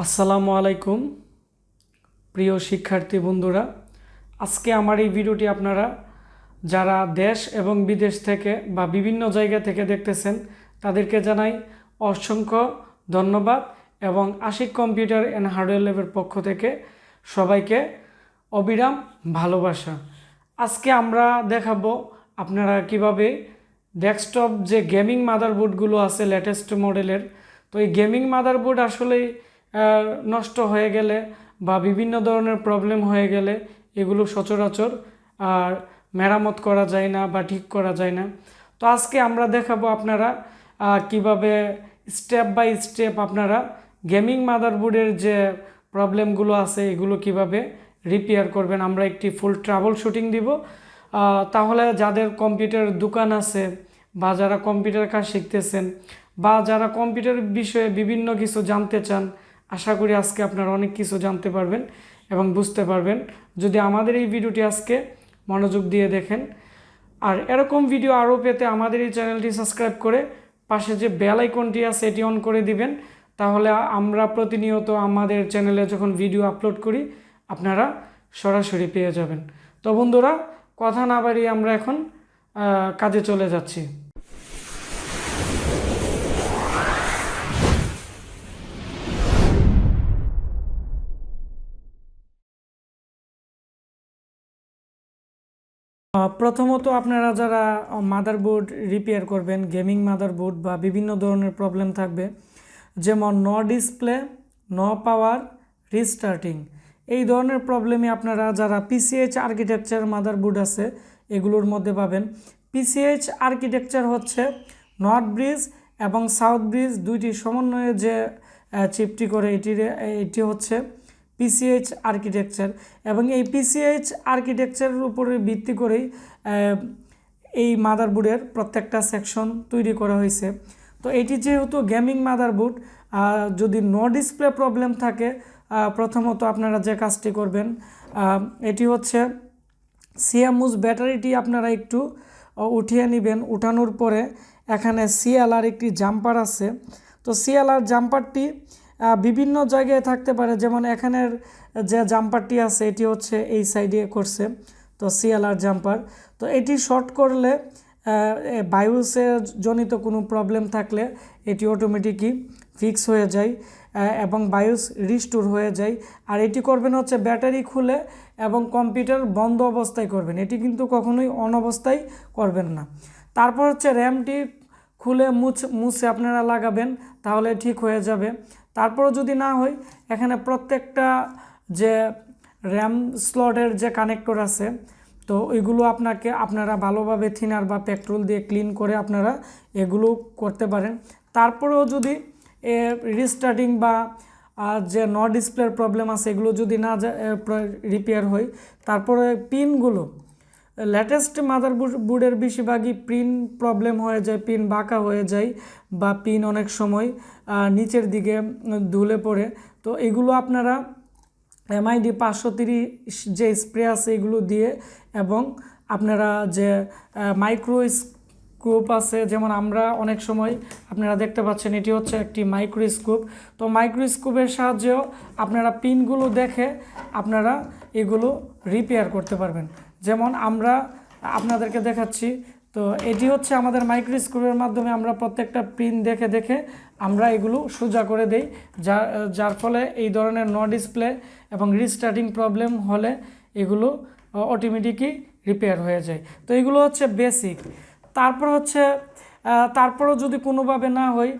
আসসালামু আলাইকুম প্রিয় শিক্ষার্থী বন্ধুরা। আজকে আমার এই ভিডিওটি আপনারা যারা দেশ এবং বিদেশ থেকে বা বিভিন্ন জায়গা থেকে দেখতেছেন তাদেরকে জানাই অসংখ্য ধন্যবাদ এবং আশিক কম্পিউটার অ্যান্ড হার্ডওয়্যার ল্যাবের পক্ষ থেকে সবাইকে অবিরাম ভালোবাসা। আজকে আমরা দেখাবো আপনারা কিভাবে ডেস্কটপ যে গেমিং মাদারবোর্ডগুলো আছে লেটেস্ট মডেলের, তো এই গেমিং মাদারবোর্ড আসলেই নষ্ট হয়ে গেলে বা বিভিন্ন ধরনের প্রবলেম হয়ে গেলে এগুলো সচরাচর আর মেরামত করা যায় না বা ঠিক করা যায় না। তো আজকে আমরা দেখাবো আপনারা কিভাবে স্টেপ বাই স্টেপ আপনারা গেমিং মাদারবোর্ডের যে প্রবলেমগুলো আছে এগুলো কিভাবে রিপেয়ার করবেন। আমরা একটি ফুল ট্রাবল শুটিং দিব, তাহলে যাদের কম্পিউটার দোকান আছে বা যারা কম্পিউটার কাজ শিখতেছেন বা যারা কম্পিউটার বিষয়ে বিভিন্ন কিছু জানতে চান, আশা করি আজকে আপনারা অনেক কিছু জানতে পারবেন এবং বুঝতে পারবেন যদি আমাদের এই ভিডিওটি আজকে মনোযোগ দিয়ে দেখেন। আর এরকম ভিডিও আরও পেতে আমাদের এই চ্যানেলটি সাবস্ক্রাইব করে পাশে যে বেল আইকনটি আছে এটি অন করে দিবেন, তাহলে আমরা প্রতিনিয়ত আমাদের চ্যানেলে যখন ভিডিও আপলোড করি আপনারা সরাসরি পেয়ে যাবেন। তো বন্ধুরা, কথা না বাড়িয়ে আমরা এখন কাজে চলে যাচ্ছি। প্রথমত আপনারা যারা মাদারবোর্ড রিপেয়ার করবেন, গেমিং মাদারবোর্ড বা বিভিন্ন ধরনের প্রবলেম থাকবে, যেমন no display, no power, restarting, এই ধরনের প্রবলেমে আপনারা যারা পিসিএইচ আর্কিটেকচার মাদারবোর্ড আছে এগুলোর মধ্যে পাবেন। পিসিএইচ আর্কিটেকচার হচ্ছে নর্থ ব্রিজ এবং সাউথ ব্রিজ দুইটি সমন্বয়ে যে চিপটি করে এটি হচ্ছে পিসিএইচ আর্কিটেকচার, এবং এই পিসিএইচ আর্কিটেকচারের উপরে ভিত্তি করেই এই মাদারবোর্ডের প্রত্যেকটা সেকশন তৈরি করা হয়েছে। তো এটি যেহেতু গেমিং মাদারবোর্ড, যদি নো ডিসপ্লে প্রবলেম থাকে প্রথমত আপনারা যে কাজটি করবেন এটি হচ্ছে সিএমওস ব্যাটারিটি আপনারা একটু উঠিয়ে নেবেন। উঠানোর পরে এখানে সিএলআর একটি জাম্পার আছে, তো সিএলআর জাম্পারটি বিভিন্ন জায়গায় থাকতে পারে, যেমন এখানের যে জাম্পারটি আছে এটি হচ্ছে এই সাইডে করছে, তো সিএলআর জাম্পার। তো এটি শর্ট করলে বায়োসে জনিত কোনো প্রবলেম থাকলে এটি অটোমেটিকই ফিক্স হয়ে যায় এবং বায়োস রিস্টোর হয়ে যায়। আর এটি করবেন হচ্ছে ব্যাটারি খুলে এবং কম্পিউটার বন্ধ অবস্থায় করবেন, এটি কিন্তু কখনোই অন অবস্থায় করবেন না। তারপর হচ্ছে র্যামটি খুলে মুছে আপনারা লাগাবেন, তাহলে ঠিক হয়ে যাবে। তারপরও যদি না হয় এখানে প্রত্যেকটা যে র্যাম স্লটের যে কানেক্টর আছে তো ওইগুলো আপনারা ভালোভাবে থিনার বা পেট্রোল দিয়ে ক্লিন করে আপনারা এগুলো করতে পারেন। তারপরেও যদি রিস্টার্টিং বা যে নো ডিসপ্লের প্রবলেম আছে এগুলো যদি না রিপেয়ার হয়, তারপরে পিনগুলো লেটেস্ট মাদারবোর্ডের বেশিরভাগই পিন প্রবলেম হয়ে যায়, পিন বাঁকা হয়ে যায় বা পিন অনেক সময় নিচের দিকে ধুলে পড়ে। তো এগুলো আপনারা এমআইডি 530 যে স্প্রে আছে এগুলো দিয়ে, এবং আপনারা যে মাইক্রো স্কোপ আছে, যেমন আমরা অনেক সময় আপনারা দেখতে পাচ্ছেন এটি হচ্ছে একটি মাইক্রোস্কোপ, তো মাইক্রোস্কোপের সাহায্যেও আপনারা পিনগুলো দেখে আপনারা এগুলো রিপেয়ার করতে পারবেন। যেমন আমরা আপনাদেরকে দেখাচ্ছি, তো এটি হচ্ছে আমাদের মাইক্রোস্কোপের মাধ্যমে আমরা প্রত্যেকটা পিন দেখে দেখে আমরা এগুলো সোজা করে দেই, যার ফলে এই ধরনের নো ডিসপ্লে এবং রিস্টার্টিং প্রবলেম হলে এগুলো অটোমেটিকই রিপেয়ার হয়ে যায়। তো এগুলো হচ্ছে বেসিক। তারপর হচ্ছে তারপরও যদি কোনোভাবে না হয়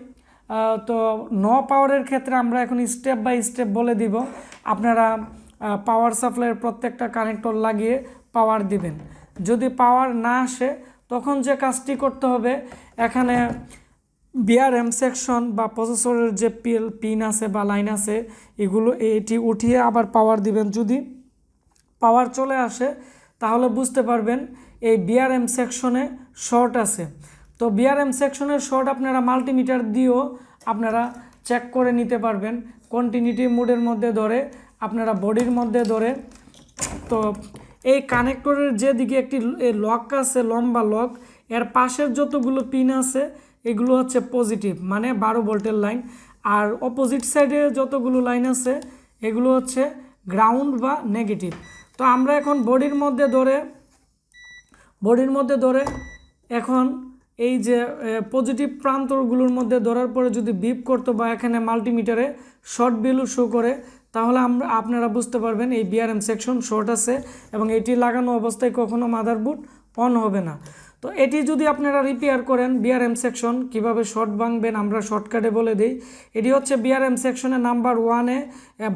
তো নো পাওয়ারের ক্ষেত্রে আমরা এখন স্টেপ বাই স্টেপ বলে দিব। আপনারা পাওয়ার সাপ্লাইয়ের প্রত্যেকটা কানেক্টর লাগিয়ে পাওয়ার দিবেন। যদি পাওয়ার না আসে তখন যে কাজটি করতে হবে, এখানে বিআরএম সেকশন বা প্রসেসরের যে পিন আছে বা লাইন আছে এটি উঠিয়ে আবার পাওয়ার দিবেন। যদি পাওয়ার চলে আসে তাহলে বুঝতে পারবেন এই বিআরএম সেকশনে শর্ট আছে। তো বিআরএম সেকশনের শর্ট আপনারা মাল্টিমিটার দিয়েও আপনারা চেক করে নিতে পারবেন। কন্টিনিউটি মোডের মধ্যে ধরে আপনারা বডির মধ্যে ধরে, তো এই কানেক্টরের যেদিকে একটি লক আছে লম্বা লক, এর পাশের যতগুলো পিন আছে এগুলো হচ্ছে পজিটিভ, মানে 12 ভোল্টের লাইন, আর অপোজিট সাইডে যতগুলো লাইন আছে এগুলো হচ্ছে গ্রাউন্ড বা নেগেটিভ। তো আমরা এখন বডির মধ্যে ধরে এখন এই যে পজিটিভ প্রান্তগুলোর মধ্যে ধরার পরে যদি বিপ করতো বা এখানে মাল্টিমিটারে শর্ট ভ্যালু শো করে, তাহলে আপনারা বুঝতে পারবেন এই বিআরএম সেকশন শর্ট আছে এবং এটি লাগানো অবস্থায় কখনো মাদারবোর্ড অন হবে না। তো এটি যদি আপনারা রিপেয়ার করেন, বিআরএম সেকশন কিভাবে শর্ট ভাঙবেন আমরা শর্টকাটে বলে দিই। এটি হচ্ছে বিআরএম সেকশনে নাম্বার 1-এ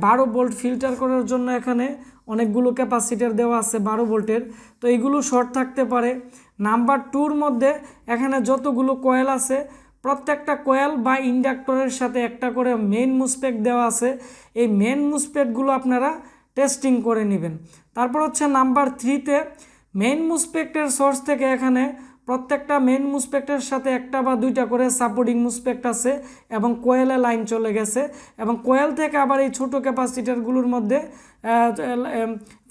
12 ভোল্ট ফিল্টার করার জন্য এখানে অনেকগুলো ক্যাপাসিটার দেওয়া আছে 12 ভোল্টের। তো এইগুলো শর্ট থাকতে পারে। নাম্বার 2-র মধ্যে এখানে যতগুলো কয়েল আছে প্রত্যেকটা কয়েল বা ইন্ডাক্টরের সাথে একটা করে মেইন মুসফেট দেওয়া আছে। এই মেইন মুসফেটগুলো আপনারা টেস্টিং করে নেবেন। তারপর হচ্ছে নাম্বার 3-তে মেইন মুসফেটের সোর্স থেকে এখানে প্রত্যেকটা মেইন মুসফেটের সাথে একটা বা দুইটা করে সাপোর্টিং মুসফেট আছে এবং কোয়েলে লাইন চলে গেছে এবং কোয়েল থেকে আবার এই ছোটো ক্যাপাসিটারগুলোর মধ্যে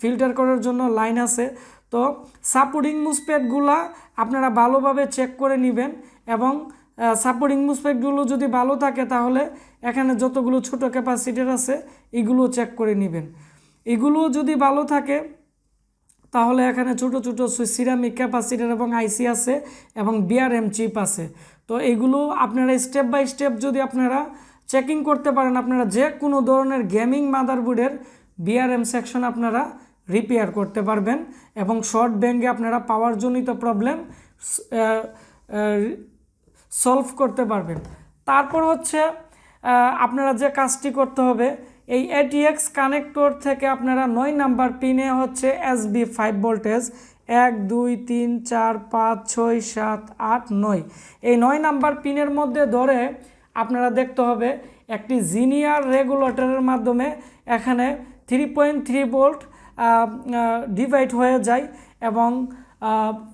ফিল্টার করার জন্য লাইন আছে। তো সাপোর্টিং মুসফেটগুলা আপনারা ভালোভাবে চেক করে নেবেন এবং সাপোর্টিং মুসফেটগুলো যদি ভালো থাকে তাহলে এখানে যতগুলো ছোট ক্যাপাসিটার আছে এগুলো চেক করে নেবেন। এগুলো যদি ভালো থাকে তাহলে এখানে ছোটো ছোটো সিরামিক ক্যাপাসিটার এবং আইসি আছে এবং বিআরএম চিপ আছে। তো এগুলো আপনারা স্টেপ বাই স্টেপ যদি আপনারা চেকিং করতে পারেন, আপনারা যে কোনো ধরনের গেমিং মাদারবোর্ডের বিআরএম সেকশন আপনারা রিপেয়ার করতে পারবেন এবং শর্ট ব্যাঙ্গে আপনারা পাওয়ারজনিত প্রবলেম সলভ করতে পারবেন। তারপর হচ্ছে আপনারা যে কাজটি করতে হবে, এই ATX কানেক্টর থেকে আপনারা 9 নাম্বার পিনে হচ্ছে SB 5 ভোল্টেজ 1 2 3 4 5 6 7 8 9 এই 9 নাম্বার পিনের মধ্যে ধরে আপনারা দেখতে হবে একটি জিনিয়ার রেগুলেটরের মাধ্যমে এখানে 3.3 ভোল্ট ডিভাইড হয়ে যায় এবং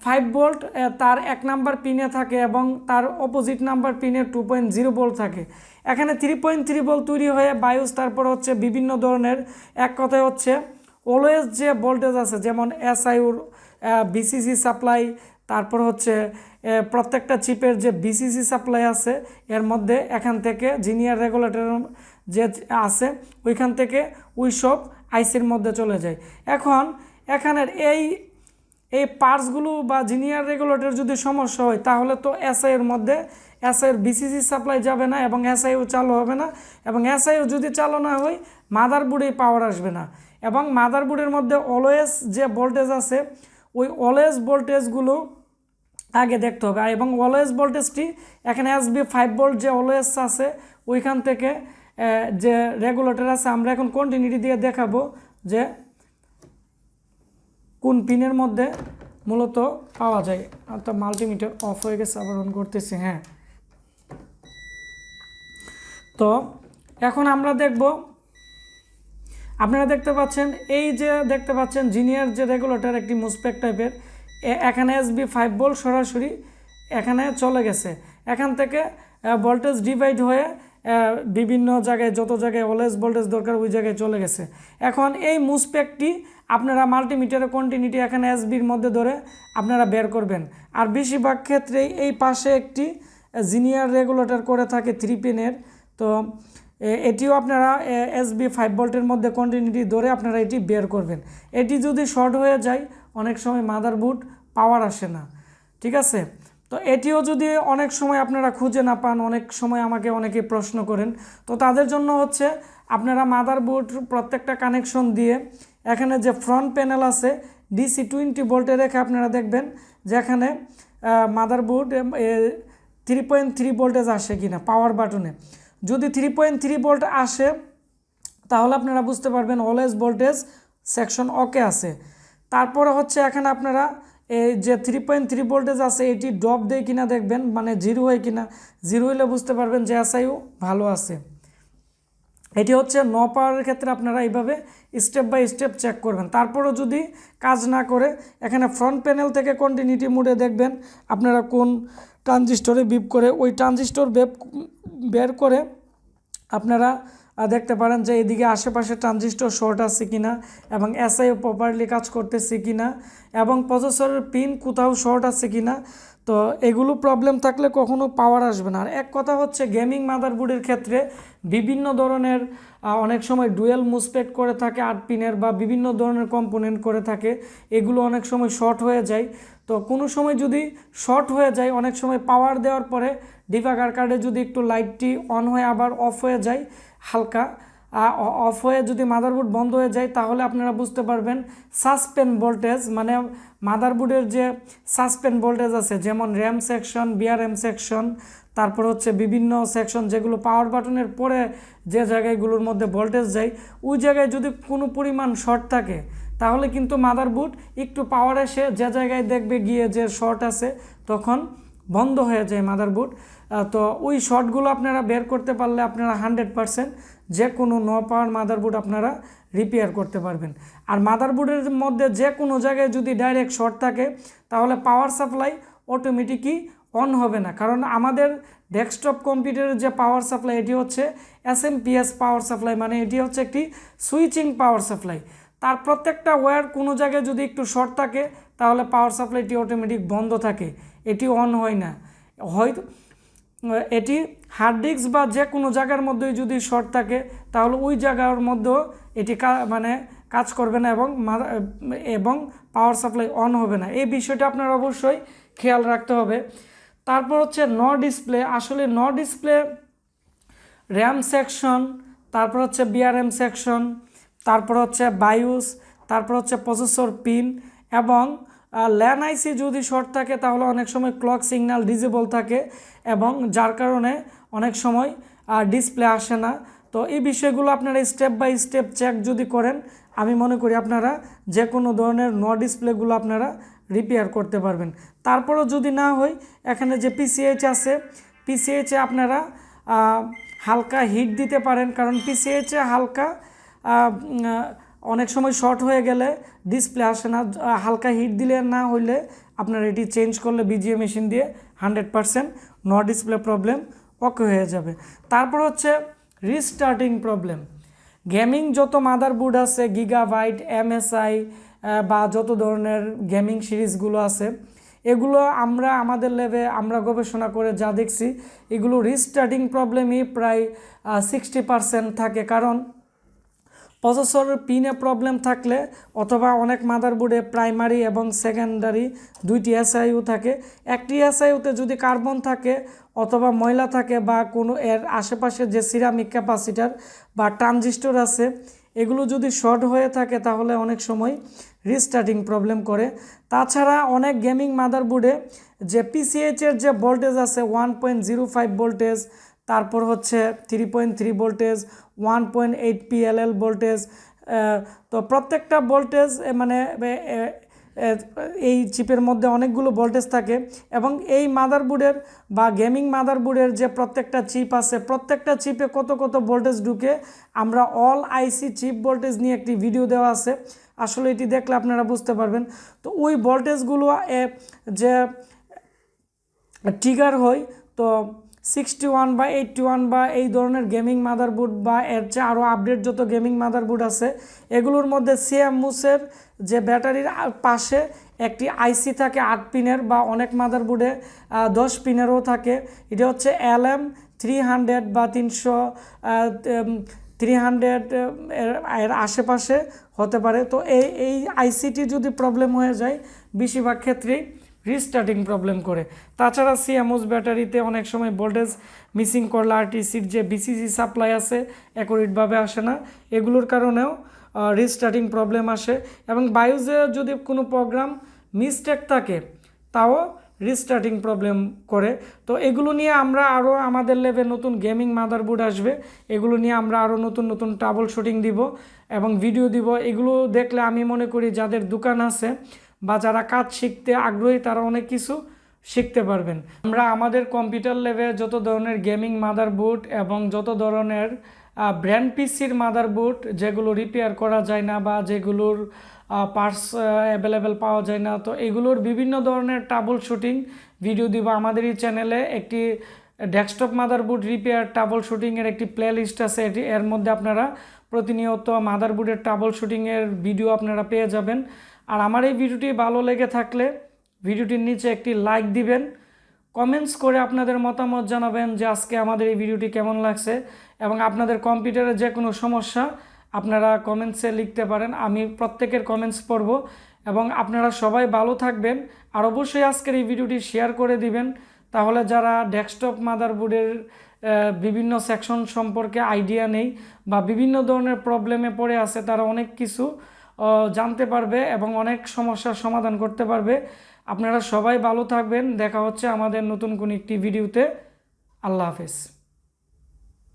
5 ভোল্ট তার 1 নাম্বার পিনে থাকে এবং তার অপোজিট নাম্বার পিনে 2.0 ভোল্ট থাকে। এখানে 3.3 ভোল্ট তৈরি হয়ে বায়োস, তারপর হচ্ছে বিভিন্ন ধরনের, এক কথায় হচ্ছে অলওয়েজ যে ভোল্টেজ আছে যেমন SIUর বিসিসি সাপ্লাই, তারপর হচ্ছে প্রত্যেকটা চিপের যে বিসিসি সাপ্লাই আছে এর মধ্যে এখান থেকে জিনিয়ার রেগুলেটর যে আছে ওইখান থেকে ওই সব আইসির মধ্যে চলে যায়। এখন এখানের এই পার্টসগুলো বা জিনিয়ার রেগুলেটর যদি সমস্যা হয় তাহলে তো SIর মধ্যে SIর বিসিসি সাপ্লাই যাবে না এবং SIও চালু হবে না এবং SIও যদি চালু না হয় মাদারবোর্ডে পাওয়ার আসবে না এবং মাদারবোর্ডের মধ্যে অলওয়েজ যে ভোল্টেজ আছে ওই অলওয়েজ ভোল্টেজগুলো আগে দেখতে হবে এবং অলওয়েজ ভোল্টেজটি এখানে SB 5 ভোল্ট যে অলওয়েজ আছে ওইখান থেকে যে রেগুলেটর আছে আমরা এখন কন্টিনিউটি দিয়ে দেখাবো যে কোন পিনের মধ্যে মূলত পাওয়া যায়। তো মাল্টিমিটার অফ হয়ে গেছে, আবার অন করতেছি। হ্যাঁ, তো এখন আমরা দেখব, আপনারা দেখতে পাচ্ছেন এই যে দেখতে পাচ্ছেন জিনিয়ার যে রেগুলেটর একটি মুসপেক টাইপের, এখানে SB 5 ভোল্ট সরাসরি এখানে চলে গেছে। এখান থেকে ভোল্টেজ ডিভাইড হয়ে বিভিন্ন জায়গায় যত জায়গায় অলওয়েজ ভোল্টেজ দরকার ওই জায়গায় চলে গেছে। এখন এই মুসপেকটি আপনারা মাল্টিমিটারের কন্টিনিউটি এখানে SBর মধ্যে ধরে আপনারা বের করবেন। আর বেশিরভাগ ক্ষেত্রেই এই পাশে একটি জিনিয়ার রেগুলেটর করে থাকে 3 পিনের। তো এটিও আপনারা SB 5 ভোল্টের মধ্যে কন্টিনিউটি ধরে আপনারা এটি বের করবেন। এটি যদি শর্ট হয়ে যায় অনেক সময় মাদারবোর্ড পাওয়ার আসে না, ঠিক আছে। তো এটিও যদি অনেক সময় আপনারা খুঁজে না পান, অনেক সময় আমাকে অনেকে প্রশ্ন করেন, তো তাদের জন্য হচ্ছে আপনারা মাদারবোর্ড প্রত্যেকটা কানেকশন দিয়ে এখানে যে ফ্রন্ট প্যানেল আছে DC 20 ভোল্টে রেখে আপনারা দেখবেন যে এখানে মাদারবোর্ড 3.3 ভোল্টেজ আসে কিনা পাওয়ার বাটনে। যদি 3.3 ভোল্ট আসে তাহলে আপনারা বুঝতে পারবেন অলওয়েজ ভোল্টেজ সেকশন ওকে আছে। তারপরে হচ্ছে এখানে আপনারা এই যে 3.3 ভোল্টেজ আছে এটি ড্রপ দেয় কিনা দেখবেন, মানে জিরো হয় কিনা। জিরো হলে বুঝতে পারবেন যে SIও ভালো আছে। এটি হচ্ছে নো পাওয়ারের ক্ষেত্রে আপনারা এইভাবে স্টেপ বাই স্টেপ চেক করবেন। তারপরও যদি কাজ না করে এখানে ফ্রন্ট প্যানেল থেকে কন্টিনিউটি মোডে দেখবেন আপনারা কোন ট্রানজিস্টরে বিপ করে ওই ট্রানজিস্টর বের করে আপনারা দেখতে পারেন যে এদিকে আশেপাশে ট্রানজিস্টর শর্ট আছে কিনা এবং SIও প্রপারলি কাজ করতেছে কিনা এবং প্রসেসরের পিন কোথাও শর্ট আছে কিনা। তো এগুলো প্রবলেম থাকলে কখনো পাওয়ার আসবে না। আর এক কথা হচ্ছে গেমিং মাদারবোর্ডের ক্ষেত্রে বিভিন্ন ধরনের অনেক সময় ডুয়েল মুসফেট করে থাকে 8 পিনের বা বিভিন্ন ধরনের কম্পোনেন্ট করে থাকে, এগুলো অনেক সময় শর্ট হয়ে যায়। তো কোনো সময় যদি শর্ট হয়ে যায়, অনেক সময় পাওয়ার দেওয়ার পরে ডিবাগার কার্ডে যদি একটু লাইটটি অন হয়ে আবার অফ হয়ে যায়, হালকা অফ হয়ে যদি মাদারবোর্ড বন্ধ হয়ে যায়, তাহলে আপনারা বুঝতে পারবেন সাসপেন্ড ভোল্টেজ, মানে মাদারবোর্ডের যে সাসপেন্ড ভোল্টেজ আছে, যেমন র্যাম সেকশন, বিআরএম সেকশন, তারপর হচ্ছে বিভিন্ন সেকশন যেগুলো পাওয়ার বাটনের পরে যে জায়গাগুলোর মধ্যে ভোল্টেজ যায়, ওই জায়গায় যদি কোনো পরিমাণ শর্ট থাকে, তাহলে কিন্তু মাদারবোর্ড একটু পাওয়ার এসে যে জায়গায় দেখবে গিয়ে যে শর্ট আছে, তখন বন্ধ হয়ে যায় মাদারবোর্ড। তো ওই শর্টগুলো আপনারা বের করতে পারলে আপনারা 100% যে কোনো নো পাওয়ার মাদারবোর্ড আপনারা রিপেয়ার করতে পারবেন। আর মাদারবোর্ডের মধ্যে যে কোনো জায়গায় যদি ডাইরেক্ট শর্ট থাকে, তাহলে পাওয়ার সাপ্লাই অটোমেটিকই অন হবে না, কারণ আমাদের ডেস্কটপ কম্পিউটারের যে পাওয়ার সাপ্লাই এটি হচ্ছে এসএমপিএস পাওয়ার সাপ্লাই, মানে এটি হচ্ছে একটি সুইচিং পাওয়ার সাপ্লাই। তার প্রত্যেকটা ওয়্যার কোনো জায়গায় যদি একটু শর্ট থাকে, তাহলে পাওয়ার সাপ্লাইটি অটোমেটিক বন্ধ থাকে, এটি অন হয় না। হয়তো এটি হার্ড ডিস্ক বা যে কোনো জায়গার মধ্যেই যদি শর্ট থাকে, তাহলে ওই জায়গার মধ্যেও এটি মানে কাজ করবে না এবং পাওয়ার সাপ্লাই অন হবে না। এই বিষয়টা আপনার অবশ্যই খেয়াল রাখতে হবে। তারপর হচ্ছে নো ডিসপ্লে। আসলে নো ডিসপ্লে র্যাম সেকশন, তারপর হচ্ছে বিআরএম সেকশন, তারপর হচ্ছে বায়োস, তারপর হচ্ছে প্রসেসর পিন এবং ল্যান আইসি যদি শর্ট থাকে, তাহলে অনেক সময় ক্লক সিগন্যাল ডিসেবল থাকে এবং যার কারণে অনেক সময় ডিসপ্লে আসে না। তো এই বিষয়গুলো আপনারা স্টেপ বাই স্টেপ চেক যদি করেন, আমি মনে করি আপনারা যে কোনো ধরনের নো ডিসপ্লেগুলো আপনারা রিপেয়ার করতে পারবেন। তারপরও যদি না হয়, এখানে যে পিসিএইচ আছে, পিসিএইচে আপনারা হালকা হিট দিতে পারেন, কারণ পিসিএইচে হালকা অনেক সময় শর্ট হয়ে গেলে ডিসপ্লে আসে না। হালকা হিট দিলে না হইলে আপনার এটি চেঞ্জ করলে বিজিএ মেশিন দিয়ে 100% নো ডিসপ্লে প্রবলেম ওকে হয়ে যাবে। তারপর হচ্ছে রিস্টার্টিং প্রবলেম। গেমিং যত মাদারবোর্ড আছে, গিগাবাইট, এমএসআই বা যত ধরনের গেমিং সিরিজগুলো আছে, এগুলো আমরা আমাদের লেভে আমরা গবেষণা করে যা দেখছি, এগুলো রিস্টার্টিং প্রবলেমই প্রায় 60% থাকে। কারণ প্রসেসরের পিনে প্রবলেম থাকলে, অথবা অনেক মাদারবোর্ডে প্রাইমারি এবং সেকেন্ডারি দুইটি এসআইইউ থাকে, একটি এসআইইউতে যদি কার্বন থাকে অথবা ময়লা থাকে বা কোনো এর আশেপাশে যে সিরামিক ক্যাপাসিটার বা ট্রানজিস্টর আছে, এগুলো যদি শর্ট হয়ে থাকে, তাহলে অনেক সময় রিস্টার্টিং প্রবলেম করে। তাছাড়া অনেক গেমিং মাদারবোর্ডে যে পিসিএইচের যে ভোল্টেজ আছে 1.05 ভোল্টেজ, তারপর হচ্ছে 3.3 ভোল্টেজ, 1.8 PLL ভোল্টেজ, তো প্রত্যেকটা ভোল্টেজ মানে এই চিপের মধ্যে অনেকগুলো ভোল্টেজ থাকে এবং এই মাদারবোর্ডের বা গেমিং মাদারবোর্ডের যে প্রত্যেকটা চিপ আছে, প্রত্যেকটা চিপে কত কত ভোল্টেজ ঢুকে, আমরা অল আইসি চিপ ভোল্টেজ নিয়ে একটি ভিডিও দেওয়া আছে, আসলে এটি দেখলে আপনারা বুঝতে পারবেন। তো ওই ভোল্টেজগুলো যে ট্রিগার হয়, তো 61 বা 81 বা এই ধরনের গেমিং মাদারবোর্ড বা এর চেয়ে আরও আপডেট যত গেমিং মাদারবোর্ড আছে, এগুলোর মধ্যে সিএমওসের যে ব্যাটারির পাশে একটি আইসি থাকে 8 পিনের, বা অনেক মাদারবোর্ডে 10 পিনেরও থাকে। এটা হচ্ছে LM300 বা 300 এর আশেপাশে হতে পারে। তো এই আইসিটি যদি প্রবলেম হয়ে যায়, বেশিরভাগ ক্ষেত্রেই রিস্টার্টিং প্রবলেম করে। তাছাড়া সিএমওস ব্যাটারিতে অনেক সময় ভোল্টেজ মিসিং করলে আরটিসির যে বিসিসি সাপ্লাই আছে অ্যাকুরেটভাবে আসে না, এগুলোর কারণেও রিস্টার্টিং প্রবলেম আসে। এবং বায়োসে যদি কোনো প্রোগ্রাম মিস্টেক থাকে, তাও রিস্টার্টিং প্রবলেম করে। তো এগুলো নিয়ে আমরা আরও আমাদের লেভে নতুন গেমিং মাদারবোর্ড আসবে, এগুলো নিয়ে আমরা আরও নতুন নতুন ট্রাবল শুটিং দিব এবং ভিডিও দিব। এগুলো দেখলে আমি মনে করি যাদের দোকান আছে বা যারা কাজ শিখতে আগ্রহী, তারা অনেক কিছু শিখতে পারবেন। আমরা আমাদের কম্পিউটার লেভে যত ধরনের গেমিং মাদারবোর্ড এবং যত ধরনের ব্র্যান্ড পিসির মাদারবোর্ড যেগুলো রিপেয়ার করা যায় না বা যেগুলোর পার্টস অ্যাভেলেবেল পাওয়া যায় না, তো এগুলোর বিভিন্ন ধরনের ট্রাবল শুটিং ভিডিও দিব আমাদের এই চ্যানেলে। একটি ডেস্কটপ মাদারবোর্ড রিপেয়ার ট্রাবল শুটিংয়ের একটি প্লে লিস্ট আছে, এর মধ্যে আপনারা প্রতিনিয়ত মাদারবোর্ডের ট্রাবল শুটিংয়ের ভিডিও আপনারা পেয়ে যাবেন। আর আমার এই ভিডিওটি ভালো লেগে থাকলে ভিডিওটির নিচে একটি লাইক দিবেন, কমেন্টস করে আপনাদের মতামত জানাবেন যে আজকে আমাদের এই ভিডিওটি কেমন লাগছে, এবং আপনাদের কম্পিউটারে যে কোনো সমস্যা আপনারা কমেন্টসে লিখতে পারেন, আমি প্রত্যেকের কমেন্টস পড়ব। এবং আপনারা সবাই ভালো থাকবেন, আর অবশ্যই আজকের এই ভিডিওটি শেয়ার করে দিবেন, তাহলে যারা ডেস্কটপ মাদারবোর্ডের বিভিন্ন সেকশন সম্পর্কে আইডিয়া নেই বা বিভিন্ন ধরনের প্রবলেমে পড়ে আছে, তারা অনেক কিছু জানতে পারবে এবং অনেক সমস্যার সমাধান করতে পারবে। আপনারা সবাই ভালো থাকবেন, দেখা হচ্ছে আমাদের নতুন কোনো একটি ভিডিওতে। আল্লাহ হাফেজ।